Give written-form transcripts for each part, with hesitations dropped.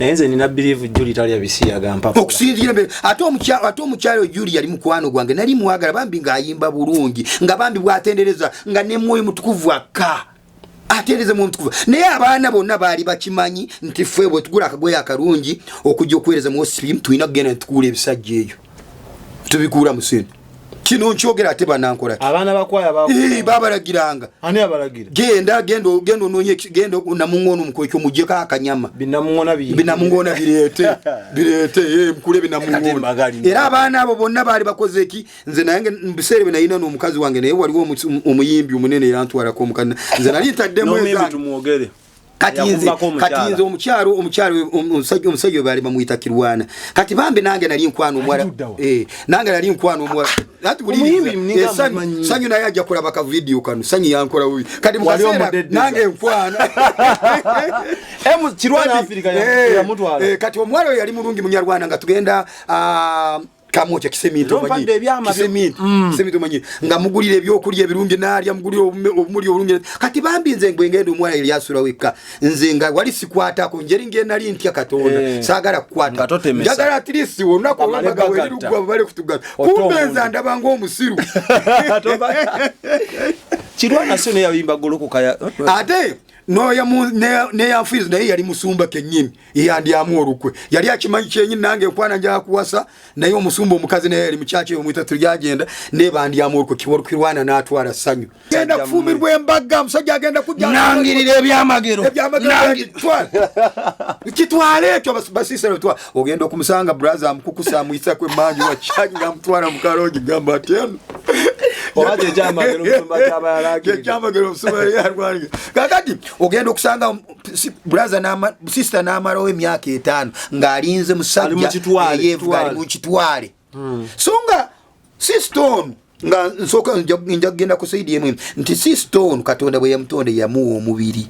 Nenze nina believe Julie tali abisiya gampa. Okusinzira mbere ate omukyalo Julie yali mukwano gwange nali mwagala bambi ngayimba bulungi nga bambi bwatendereza nga ne moyo mutukuvu aka atereze mu mutukuvu naye abaana bonna baali bakimanyi nti fwe bwe tugula akagoye akalungi okujja okuweereza mu hospital tulina kugenda tukula ebisajja eyo tubikula musene kino nkyogera ate banankola abaana bakwaya babalagiranga ani abalagira gendo nonye gendo namungono mukwekyo mujeka akanyama binamungona birete mkule binamungona era abaana abo bonna baali bakoze eki nze nange mbisere binayina no mukazi wange naye waliwo omuyimbi omunene yantwala ko mukana nze nali ntaddemu tumwogere katinze omukyalo omusajja bali bamuyita Kirwana kati bambe nange nali nkwano omwala nange nali nkwano omwala ati buli sanyu naye ajja kulaba ka video kanu sanyu yankola wuyi kati mukasera nange nkwano Kirwana Afrika ya mutwala kati omwala yali mulungi munyarwanda nga tugenda kamocha kisemito manyi nga mugulire ebyokulya ebirungi nalya mugulire obumuli obulungi kati bambi nze ngwengendo omwala Eliasura weka nze nga wali sikwatako njeri nge nali ntya Katonda sagala kukwata njagala at least wonako olwabaga welirugwa bale kutugana kumbe nze ndabanga omusiru Kirwana sone yabimba goloko kaya ate no ya mfizi naye yali musumba kenyini yandi amorukwe yali akimanyi kyenyini nange kwana nja kuwasa naye omusumba omukazi naye yali muchache omwita tulyagenda ne bandi amorukwe Kirwana natwala sanyu genda kufumirwa embaga musajja agenda kujja nangirire ebyamagero kitwale ekyo basisa lutwa ogenda okumusanga brother amukukusa amuyisa kwe manju wachanga mutwala mukaroji gamba ateno obaje jamagero musumba cyabayalaki jamagero musumba yarwani kakati ogenda okusanga brother na sister na amaro emyaka 5 ngalinze musajja yevuga mu kitwale songa sister nga nsoka njja genda kusaidi yemwe nti sister Katonda bwe yamutonde yamuwa omubiri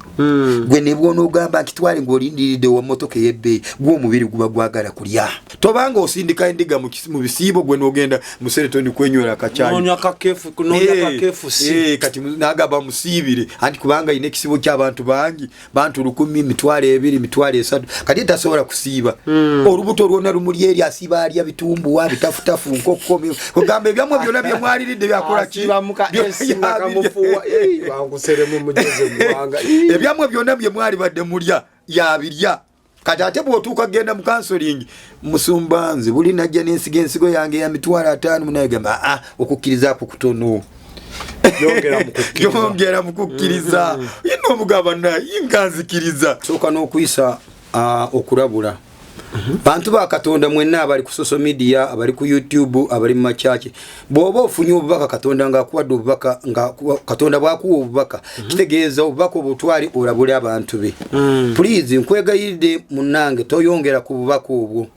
gwe ne bwono ogamba kitwale ngolindiride wa motoka yebbe gwo omubiri guba gwagala kulya tobanga osindika endiga mu bisibo gwe nogenda museretoni kwenywera akachani nonya kakefu si kati nagaba musibire anti kubanga ine kisibo ky'abantu bangi bantu 10 mitwale 2 mitwale 3 kati tasobola kusiba orubuto rwona rumuli eri asiba ali bitumbu wa bitafutafu nkokomi kugamba ebyamwe byona byamwe aliride byakola kibamuka esima kamufuwa banguseremu mujeze mwanga ebyamwe byona byamwali badde mulya yabirya kati ate bwotuuka genda mu counseling musumbanze buli najja n'ensigo yange ya mitwala 5 munayegamba okukkiriza kukutono yongera mukukkiriza ino mugaba na inganzikiriza soka n'okuyisa okulabula bantu ba Katonda mwenna abali ku social media abali ku YouTube abali mu machache bobo ofunye obubaka Katonda nga akuwadde obubaka nga Katonda bwakuwa obubaka kitegeeza obubaka obutwali olabule abantu be please nkwegayiride munange toyongera ku bubaka obwo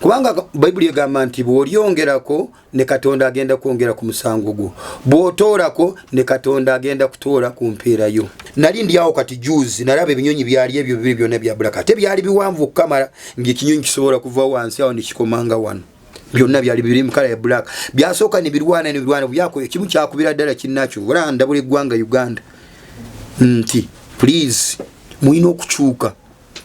kubanga Bible egamba nti bw'olyongerako ne Katonda agenda kwongera ku musango gwo bw'otoolako ne Katonda agenda kutoola ku mpeera yo nali ndi awo kati juzi nalaba ebinyonyi byali ebyo bibiri byonna bya black ate byali biwanvu okukamala ng'ekinyonyi kisobola kuva wansi awo ne kikomanga wano byonna byali bibiri mu kala ya black byasooka ne birwana byako ekimu kyakubira ddala kinnaakyo wala ndabula eggwanga Uganda nti please muyina okukyuka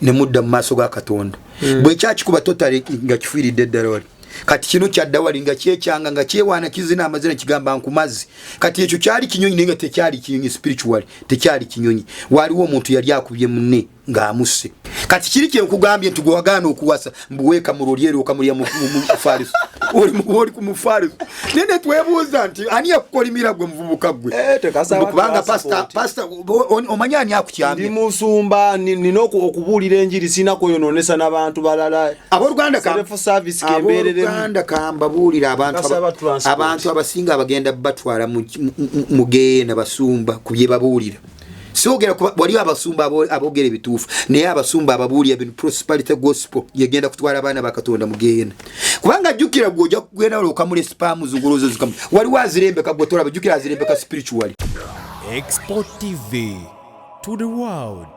ne mudda mu maaso ga Katonda bwe kyakikuba totale nga kifiiridde ddala wali kati kino kyadda wali nga kyekyanga nga kyewaana kizina amazina kigamba nkumazi kati ekyo kyali kinyonyi naye nga tekyali kinyonyi spiritually tekyali kinyonyi waliwo omuntu yali akubye munne ng'amusse kati kiri kyenkugambye nti gwe wagaana okuwasa mbuweeka mu lolyero okamulya mu fariso oli ku mufariso nene twebuuza nti ani yakukolimira gwe muvubuka gwe kubanga pastor omanya ani akukyambye ndi musumba nina okubuulira enjiri sina kweyonoonesa n'abantu balala abooluganda kambabuulira abantu abasinga abagenda batwala mu geena basumba ku bye babuulira siogera waliwo abasumba abogera ebituufu naye abasumba ababuulira bino prosperity gospel yegenda kutwala abaana ba Katonda mu geena kubanga jjukira gwe ojja kugenda okamula spam zunguluzo zikamu waliwo azirembeka gwe tolaba jjukira azirembeka spiritually. Export TV to the world.